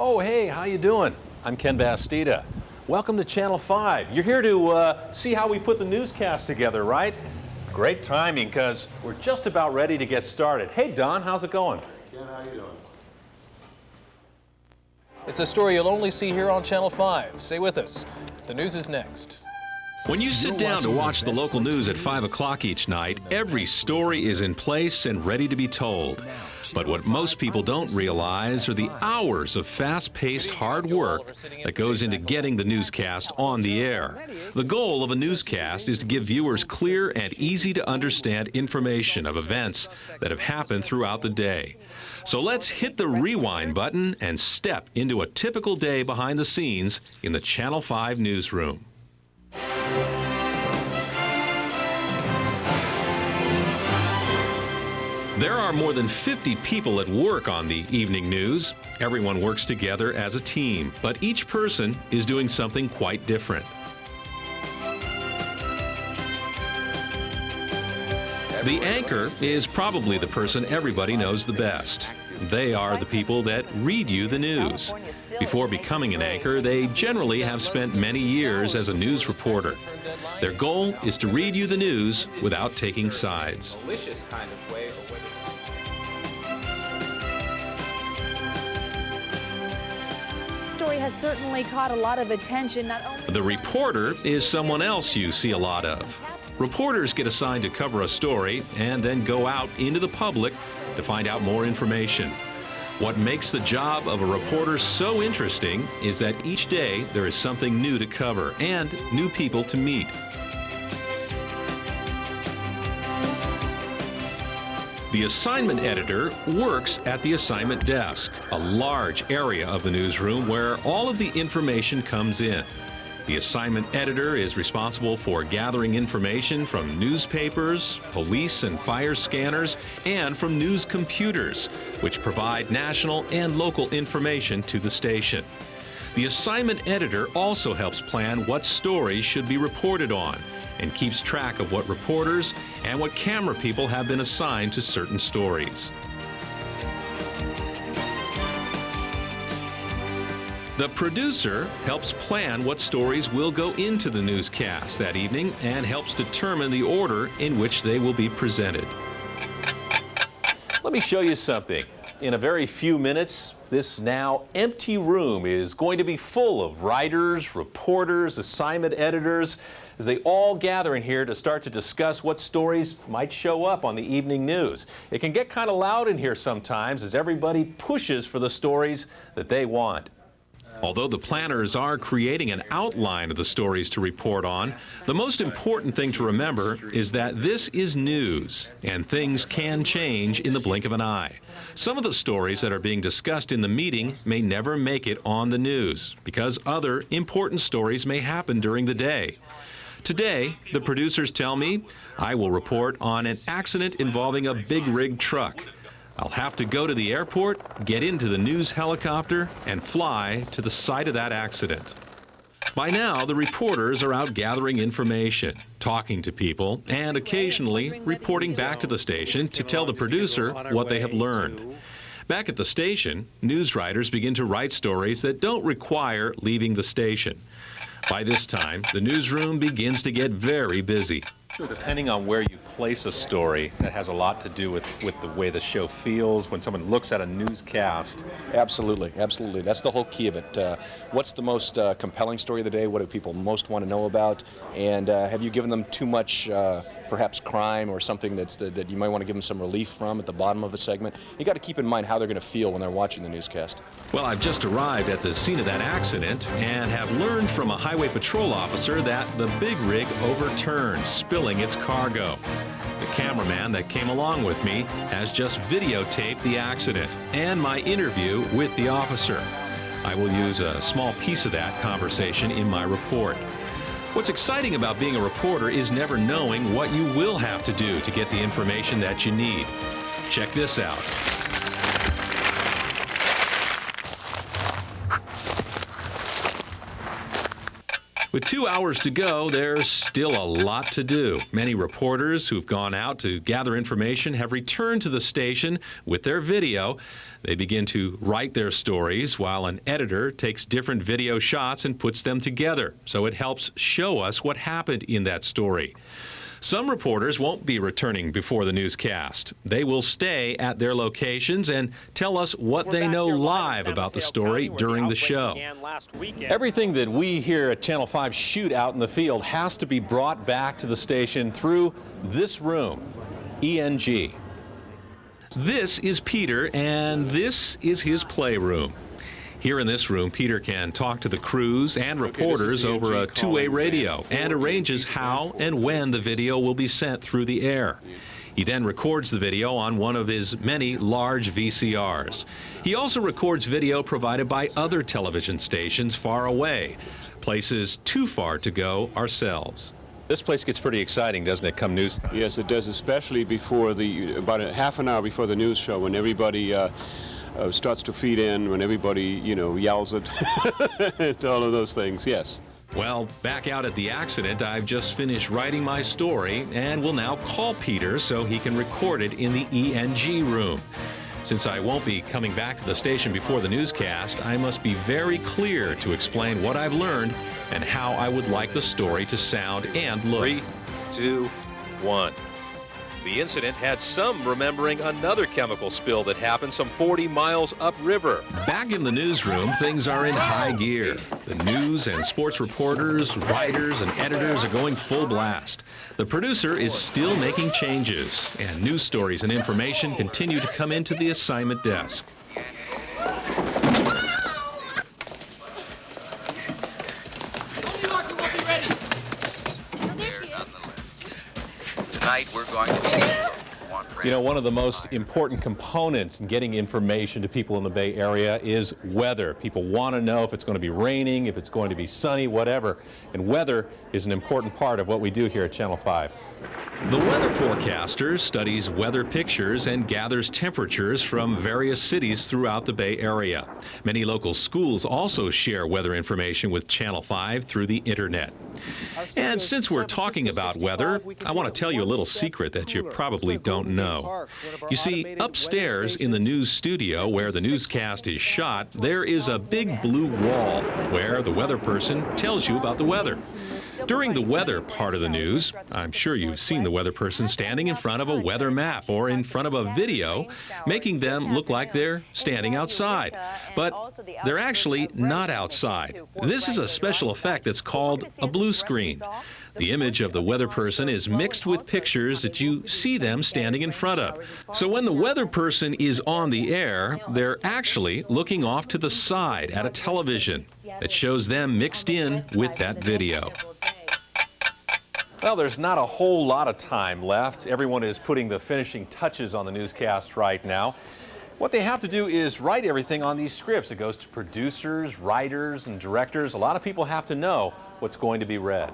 Oh, hey, how you doing? I'm Ken Bastida. Welcome to Channel 5. You're here to see how we put the newscast together, right? Great timing, because we're just about ready to get started. Hey, Don, how's it going? Ken, how you doing? It's a story you'll only see here on Channel 5. Stay with us. The news is next. When you sit down to watch the local news at 5 o'clock each night, every story is in place and ready to be told. But what most people don't realize are the hours of fast-paced hard work that goes into getting the newscast on the air. The goal of a newscast is to give viewers clear and easy-to-understand information of events that have happened throughout the day. So let's hit the rewind button and step into a typical day behind the scenes in the Channel 5 newsroom. There are more than 50 people at work on the evening news. Everyone works together as a team, but each person is doing something quite different. The anchor is probably the person everybody knows the best. They are the people that read you the news. Before becoming an anchor, they generally have spent many years as a news reporter. Their goal is to read you the news without taking sides. Story has certainly caught a lot of attention. Not only the reporter is someone else you see a lot of. Reporters get assigned to cover a story and then go out into the public to find out more information. What makes the job of a reporter so interesting is that each day there is something new to cover and new people to meet. The assignment editor works at the assignment desk, a large area of the newsroom where all of the information comes in. The assignment editor is responsible for gathering information from newspapers, police and fire scanners, and from news computers, which provide national and local information to the station. The assignment editor also helps plan what stories should be reported on, and keeps track of what reporters and what camera people have been assigned to certain stories. The producer helps plan what stories will go into the newscast that evening and helps determine the order in which they will be presented. Let me show you something. In a very few minutes, this now empty room is going to be full of writers, reporters, assignment editors, as they all gather in here to start to discuss what stories might show up on the evening news. It can get kind of loud in here sometimes as everybody pushes for the stories that they want. Although the planners are creating an outline of the stories to report on, the most important thing to remember is that this is news, and things can change in the blink of an eye. Some of the stories that are being discussed in the meeting may never make it on the news, because other important stories may happen during the day. Today, the producers tell me I will report on an accident involving a big rig truck. I'll have to go to the airport, get into the news helicopter, and fly to the site of that accident. By now, the reporters are out gathering information, talking to people, and occasionally reporting back to the station to tell the producer what they have learned. Back at the station, news writers begin to write stories that don't require leaving the station. By this time, the newsroom begins to get very busy. Depending on where you place a story, that has a lot to do with the way the show feels when someone looks at a newscast. Absolutely, absolutely. That's the whole key of it. What's the most compelling story of the day? What do people most want to know about? And have you given them too much, perhaps crime or something that you might want to give them some relief from at the bottom of a segment? You got to keep in mind how they're going to feel when they're watching the newscast. Well, I've just arrived at the scene of that accident and have learned from a highway patrol officer that the big rig overturned, spilling its cargo. The cameraman that came along with me has just videotaped the accident and my interview with the officer. I will use a small piece of that conversation in my report. What's exciting about being a reporter is never knowing what you will have to do to get the information that you need. Check this out. With 2 hours to go, there's still a lot to do. Many reporters who've gone out to gather information have returned to the station with their video. They begin to write their stories while an editor takes different video shots and puts them together, so it helps show us what happened in that story. Some reporters won't be returning before the newscast. They will stay at their locations and tell us what they know live about the story during the show. Everything that we here at Channel 5 shoot out in the field has to be brought back to the station through this room, ENG. This is Peter, and this is his playroom. Here in this room, Peter can talk to the crews and reporters over a two-way radio and arranges how and when the video will be sent through the air. He then records the video on one of his many large VCRs. He also records video provided by other television stations far away, places too far to go ourselves. This place gets pretty exciting, doesn't it, come news time? Yes, it does, especially before about a half an hour before the news show, when everybody starts to feed in, when everybody, yells it, and all of those things, yes. Well, back out at the accident, I've just finished writing my story and will now call Peter so he can record it in the ENG room. Since I won't be coming back to the station before the newscast, I must be very clear to explain what I've learned and how I would like the story to sound and look. 3, 2, 1. The incident had some remembering another chemical spill that happened some 40 miles upriver. Back in the newsroom, things are in high gear. The news and sports reporters, writers, and editors are going full blast. The producer is still making changes, and news stories and information continue to come into the assignment desk. Tonight we're going to You know, one of the most important components in getting information to people in the Bay Area is weather. People want to know if it's going to be raining, if it's going to be sunny, whatever. And weather is an important part of what we do here at Channel 5. The weather forecaster studies weather pictures and gathers temperatures from various cities throughout the Bay Area. Many local schools also share weather information with Channel 5 through the internet. And since we're talking about weather, I want to tell you a little secret that you probably don't know. You see, upstairs in the news studio where the newscast is shot, there is a big blue wall where the weather person tells you about the weather. During the weather part of the news, I'm sure you've seen the weather person standing in front of a weather map or in front of a video, making them look like they're standing outside. But they're actually not outside. This is a special effect that's called a blue screen. The image of the weather person is mixed with pictures that you see them standing in front of. So when the weather person is on the air, they're actually looking off to the side at a television that shows them mixed in with that video. Well, there's not a whole lot of time left. Everyone is putting the finishing touches on the newscast right now. What they have to do is write everything on these scripts. It goes to producers, writers, and directors. A lot of people have to know what's going to be read.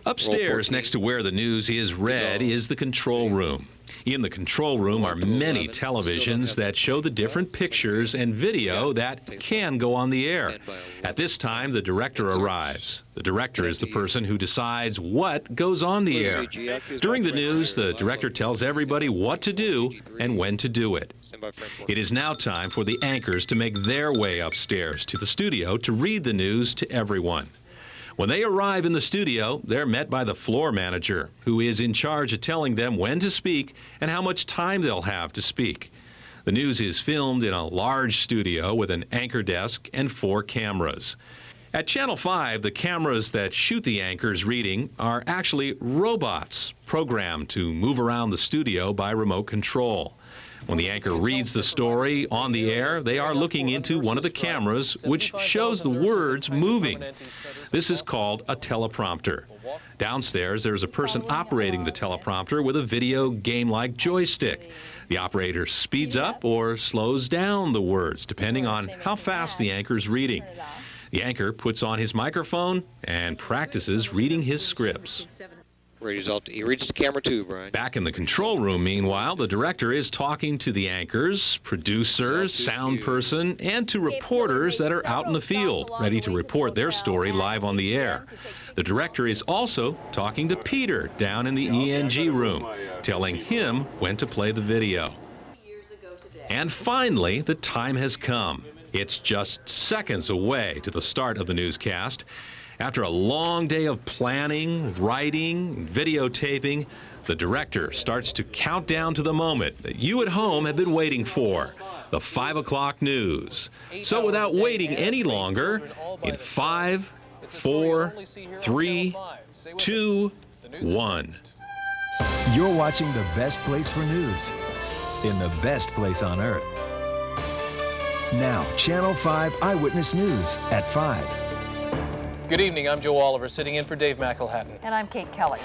Upstairs, next to where the news is read, is the control room. In the control room are many televisions that show the different pictures and video that can go on the air. At this time, the director arrives. The director is the person who decides what goes on the air. During the news, the director tells everybody what to do and when to do it. It is now time for the anchors to make their way upstairs to the studio to read the news to everyone. When they arrive in the studio, they're met by the floor manager, who is in charge of telling them when to speak and how much time they'll have to speak. The news is filmed in a large studio with an anchor desk and 4 cameras. At Channel 5, the cameras that shoot the anchors reading are actually robots programmed to move around the studio by remote control. When the anchor reads the story on the air, they are looking into one of the cameras, which shows the words moving. This is called a teleprompter. Downstairs, there's a person operating the teleprompter with a video game-like joystick. The operator speeds up or slows down the words, depending on how fast the anchor's reading. The anchor puts on his microphone and practices reading his scripts. Radio's off. You reached the camera too, Brian. Back in the control room, meanwhile, the director is talking to the anchors, producers, sound person, and to reporters that are out in the field, ready to report their story live on the air. The director is also talking to Peter down in the ENG room, telling him when to play the video. And finally, the time has come. It's just seconds away to the start of the newscast. After a long day of planning, writing, videotaping, the director starts to count down to the moment that you at home have been waiting for, the 5 o'clock news. So without waiting any longer, in 5, 4, 3, 2, 1. You're watching the best place for news in the best place on earth. Now, Channel 5 Eyewitness News at 5. Good evening, I'm Joe Oliver, sitting in for Dave McElhatton. And I'm Kate Kelly.